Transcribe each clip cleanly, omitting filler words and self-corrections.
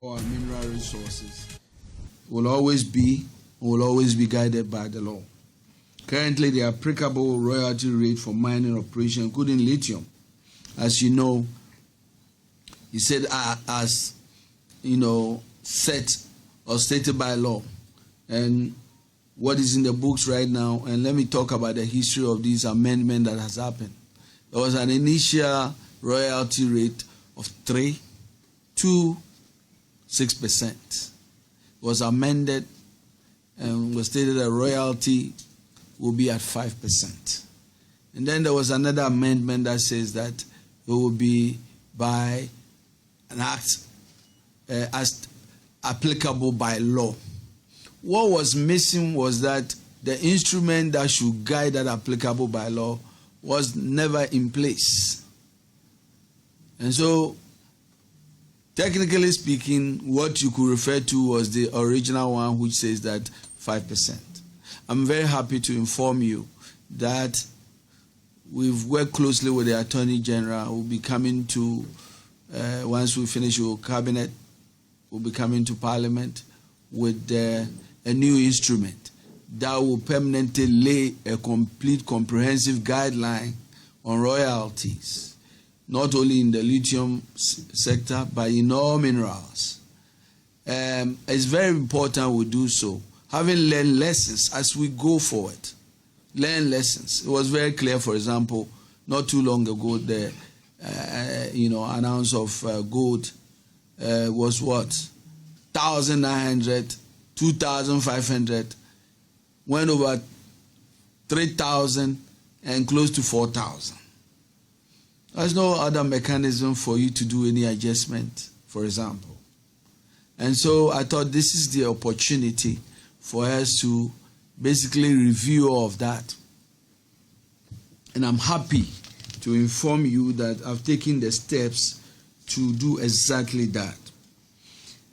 our mineral resources will always be guided by the law. Currently, the applicable royalty rate for mining operation, including lithium, as you know, he said as set or stated by law, and what is in the books right now. And let me talk about the history of this amendment that has happened. There was an initial royalty rate of 3 to 6%. It was amended and was stated that royalty will be at 5%. And then there was another amendment that says that it will be by an act as applicable by law. What was missing was that the instrument that should guide that applicable by law was never in place. And so, technically speaking, what you could refer to was the original one, which says that 5%. I'm very happy to inform you that we've worked closely with the Attorney General. We'll be coming to, once we finish with Cabinet, we'll be coming to Parliament with a new instrument that will permanently lay a complete, comprehensive guideline on royalties, not only in the lithium sector, but in all minerals. It's very important we do so, having learned lessons as we go forward. Learn lessons. It was very clear, for example, not too long ago, the announce of gold was what? 1,900, 2,500, went over 3,000 and close to 4,000. There's no other mechanism for you to do any adjustment, for example. And so I thought this is the opportunity for us to basically review all of that. And I'm happy to inform you that I've taken the steps to do exactly that.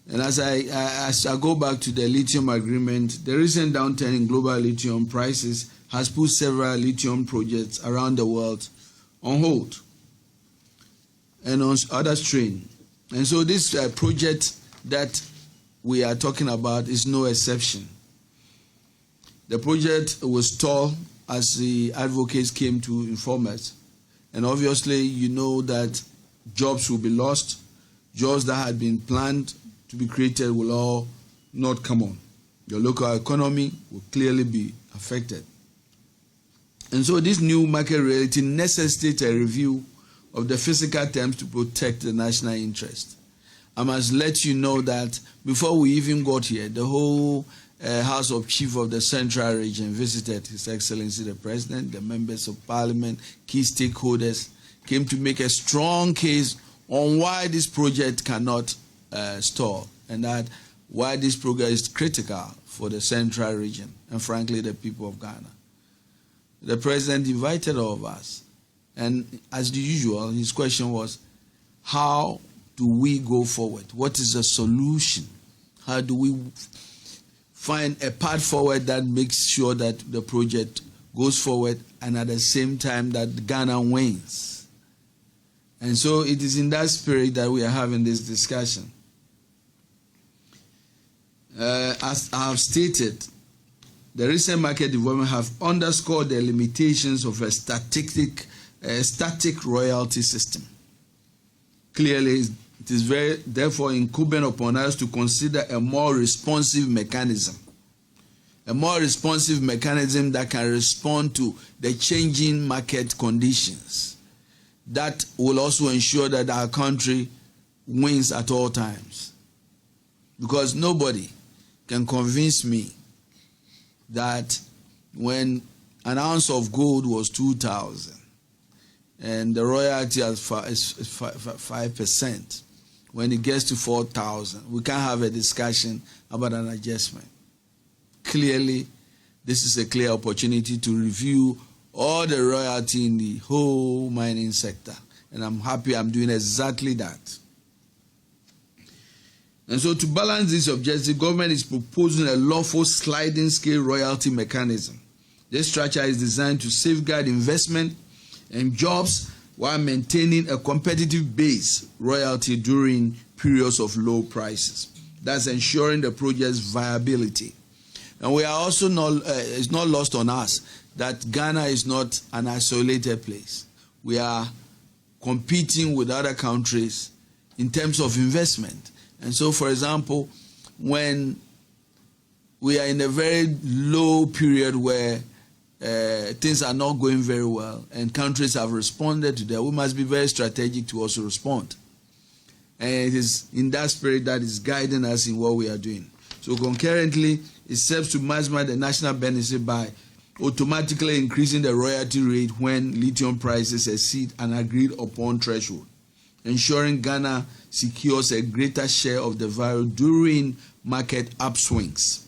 And as I go back to the lithium agreement, the recent downturn in global lithium prices has put several lithium projects around the world on hold and on other strain. And so this project that we are talking about is no exception. The project was stalled as the advocates came to inform us. And obviously, you know that jobs will be lost. Jobs that had been planned to be created will all not come on. Your local economy will clearly be affected. And so this new market reality necessitates a review of the physical terms to protect the national interest. I must let you know that before we even got here, the whole House of Chief of the Central Region visited His Excellency the President, the members of Parliament, key stakeholders, came to make a strong case on why this project cannot stall, and that why this program is critical for the Central Region and, frankly, the people of Ghana. The President invited all of us, and as usual, his question was, how do we go forward? What is the solution? How do we find a path forward that makes sure that the project goes forward and at the same time that Ghana wins? And so it is in that spirit that we are having this discussion. As I have stated, the recent market development have underscored the limitations of a static royalty system. Clearly, it is therefore incumbent upon us to consider a more responsive mechanism. A more responsive mechanism that can respond to the changing market conditions. That will also ensure that our country wins at all times. Because nobody can convince me that when an ounce of gold was 2,000 and the royalty is 5%, when it gets to 4,000, we can't have a discussion about an adjustment. Clearly, this is a clear opportunity to review all the royalty in the whole mining sector. And I'm happy I'm doing exactly that. And so to balance this objective, the government is proposing a lawful sliding scale royalty mechanism. This structure is designed to safeguard investment and jobs while maintaining a competitive base royalty during periods of low prices. That's ensuring the project's viability. And we are also not, it's not lost on us that Ghana is not an isolated place. We are competing with other countries in terms of investment. And so, for example, when we are in a very low period where things are not going very well and countries have responded to that, we must be very strategic to also respond. And it is in that spirit that is guiding us in what we are doing. So concurrently, it serves to maximize the national benefit by automatically increasing the royalty rate when lithium prices exceed an agreed upon threshold, ensuring Ghana secures a greater share of the value during market upswings.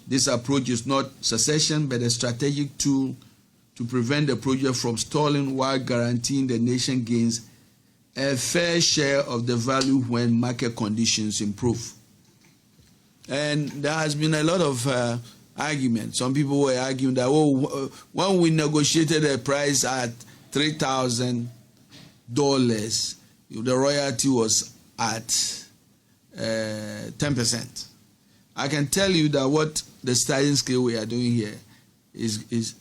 This approach is not succession, but a strategic tool to prevent the project from stalling while guaranteeing the nation gains a fair share of the value when market conditions improve. And there has been a lot of argument. Some people were arguing that, when we negotiated a price at $3,000, the royalty was at 10%. I can tell you that what the sliding scale we are doing here is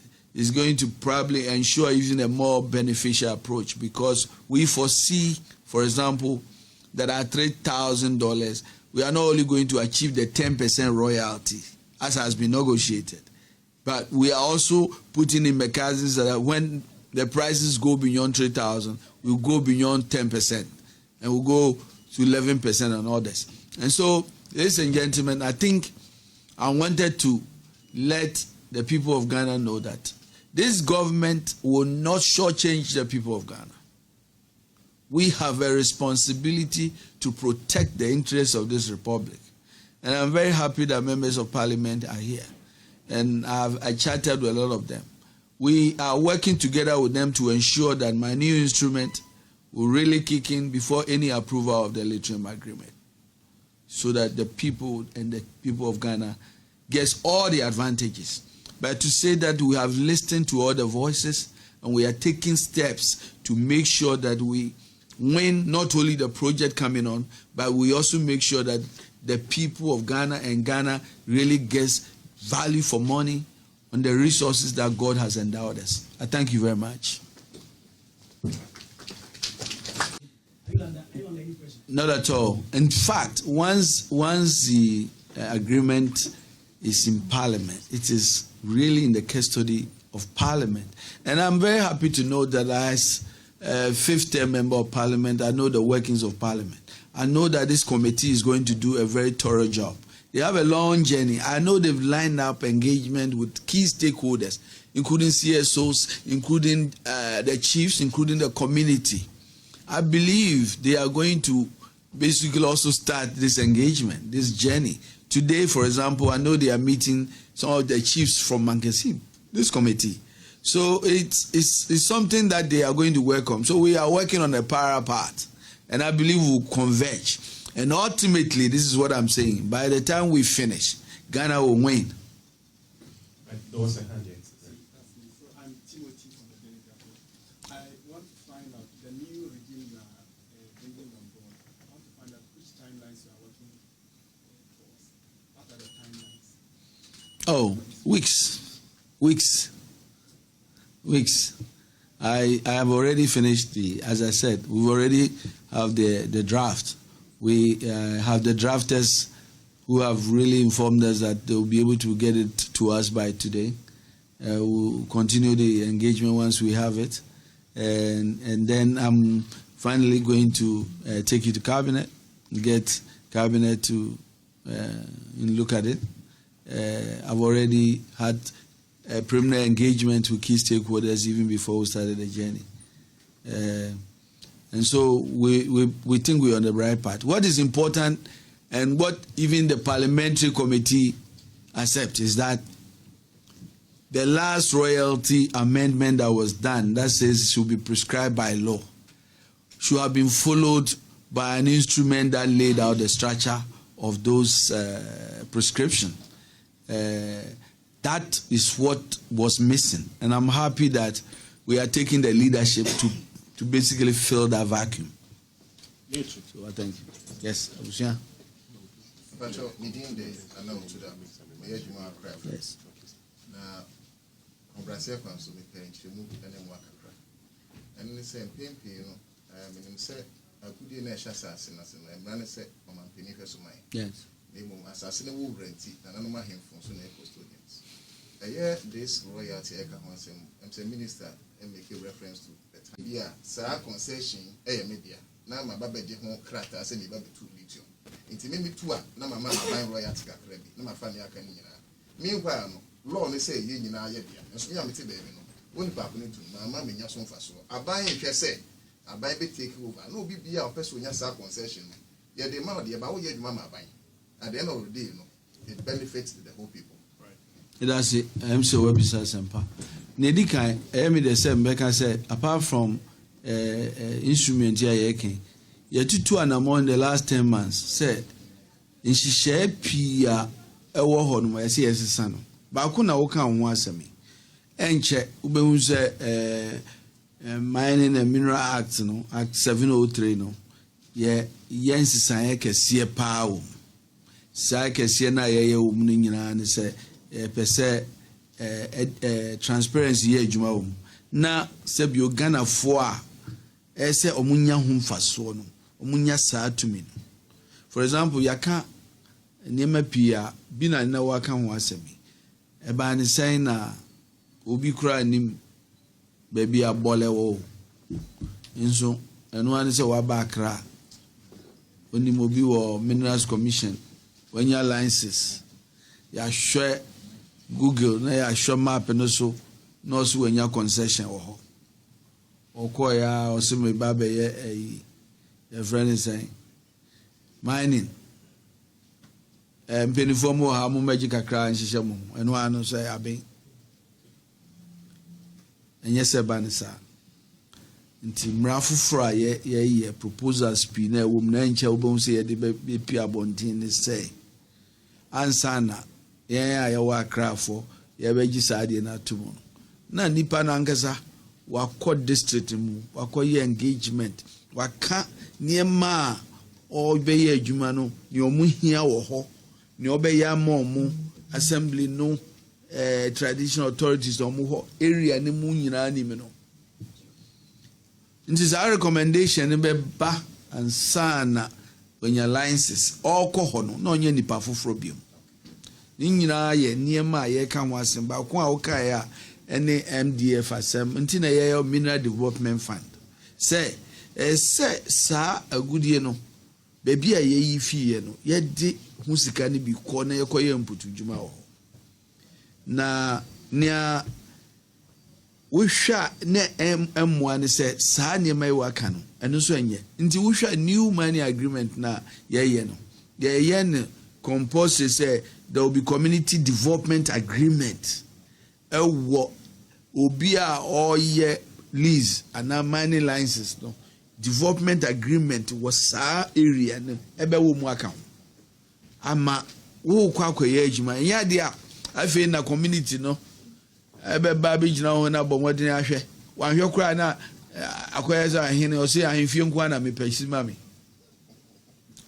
going to probably ensure using a more beneficial approach, because we foresee, for example, that at $3,000, we are not only going to achieve the 10% royalty as has been negotiated, but we are also putting in mechanisms that when the prices go beyond 3,000, we'll go beyond 10% and we'll go to 11% and others. And so, ladies and gentlemen, I think I wanted to let the people of Ghana know that this government will not shortchange the people of Ghana. We have a responsibility to protect the interests of this republic. And I'm very happy that members of parliament are here. And I chatted with a lot of them. We are working together with them to ensure that my new instrument will really kick in before any approval of the Lithium agreement, so that the people and the people of Ghana gets all the advantages. But to say that we have listened to all the voices and we are taking steps to make sure that we win not only the project coming on, but we also make sure that the people of Ghana and Ghana really gets value for money on the resources that God has endowed us. I thank you very much. Not at all. In fact, once the agreement is in Parliament, it is really in the custody of Parliament. And I'm very happy to know that as a fifth-term member of Parliament, I know the workings of Parliament. I know that this committee is going to do a very thorough job. They have a long journey. I know they've lined up engagement with key stakeholders, including CSOs, including the chiefs, including the community. I believe they are going to basically also start this engagement, this journey. Today, for example, I know they are meeting some of the chiefs from Mankasim, this committee. So it's something that they are going to welcome. So we are working on a parallel path, and I believe we'll converge. And ultimately, this is what I'm saying, by the time we finish, Ghana will win. There was a hand yet. I'm Timothy from the Delegate. I want to find out the new regime you are bringing on board. I want to find out which timelines you are working towards. What are the timelines? Oh, weeks. I have already finished as I said, we already have the draft. We have the drafters who have really informed us that they will be able to get it to us by today. We'll continue the engagement once we have it. And then I'm finally going to take it to Cabinet, get Cabinet to look at it. I've already had a preliminary engagement with key stakeholders even before we started the journey. And so we think we're on the right path. What is important and what even the parliamentary committee accepts is that the last royalty amendment that was done, that says it should be prescribed by law, should have been followed by an instrument that laid out the structure of those prescriptions. That is what was missing. And I'm happy that we are taking the leadership to basically fill that vacuum. So I thank you. Yes, Abusia. Yes. Now, Combrasia comes to me, parents, you move and then walk across. And the same pain, said, I could in a assassin and man said, on my penny for some. Yes. They will assassinate will rent it, and I know my him from Sunday custodians. A year, this royalty, I can once I'm a minister and make a reference to the time. Yeah, sir, concession, media. Now my baby did home crater, send me baby to lithium. Intimate to her, now my man buying royalty credit, no my family can. Meanwhile, law may say, you know, yet, and so young baby. When Papa to my mamma in your son for so. I buy it, say, I buy it take over. No be our person, your concession. Yet the amount about your mamma buying. At the end of the day, it benefits the whole people. Right. That's it. I'm so website sempa. Nedika, the same. Becca said, apart from instrument here, you two and among the last 10 months said, in she share pia a war on my CS son. Bakuna Oka once me. And check Ube Mining and Mineral Act, no, Act 703, no. Ye, Yancy Sayaka see a power. Saka siena ye wumni nyina ne se pese transparency ye adwuma wum na se bi Ghana fo a se omunya ho mfaso no omunya saa tumi no. For example, yaka niema pia bi na waka ho asemi e ba ne sen na obi kura nim ba bi abole wo nso eno ane se wa ba akra oni mo bi wo Minerals Commission. When your licenses, you share Google, na you share map and also when your concession or koya or some baby your friend is saying mining. Penny for more how magic a cry and shishamu and one say Abby. And yes, a banisa. Nti mrafu fra ye proposal spin na wom na nche obon se ye de be pia bontin ne say ansana ye wa krafo ye be gi saade na tumo na nipa na nkasa wakọ district mu wakọ ye engagement waka niema o be ye adwuma no ni omu hia wo ho ni obe ya mu assembly no traditional authorities omu ho area ni mu nyina ni me no. It is our recommendation be ba and sana when your licenses all kohono no nye nipa foforo biom. Ni nyina ye niema ye kan wasem ba ko a woka ya any MDF asem nti na ye Mineral Development Fund. Say sa agudie no bebi a ye yi fie no ye de hu sika ne bi ko na ye koye mputu djuma ho. Na nia Wisha ne M1 said, Sanya may work no, and no so nye. Until we shall new money agreement na ye no. The yen compulsory say there will be community development agreement. What obia or ye lease and now mining licenses no. Development agreement was sa area no ebe wo mu account. Ama wo kwa ye ejuma. Ya dia afi na community no. Ebe babi jina ho na bomodin ahwe wanhwe kura na akoyeza ahene o se ahemfie nko na mepesi mami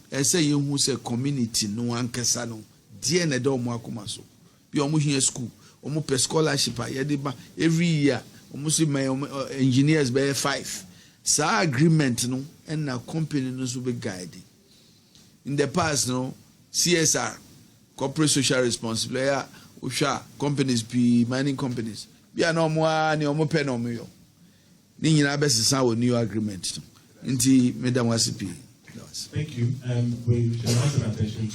ese yehu se community no ankesa no die na do mu akoma so bi omo hia school omo pe scholarship a ye de ba every year omo se engineers be 5 sa agreement no and na company no so be guide in the past no CSR corporate social responsibility Usha companies be mining companies. Be no more ni omo pe no mo yo. Ni nyina be sesa wo new agreement. Nti madam wasipi. Thank you. We should also pay attention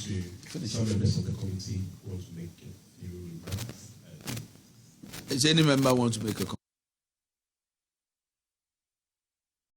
to some members of the committee who want to make a few remarks. Does any member want to make a comment?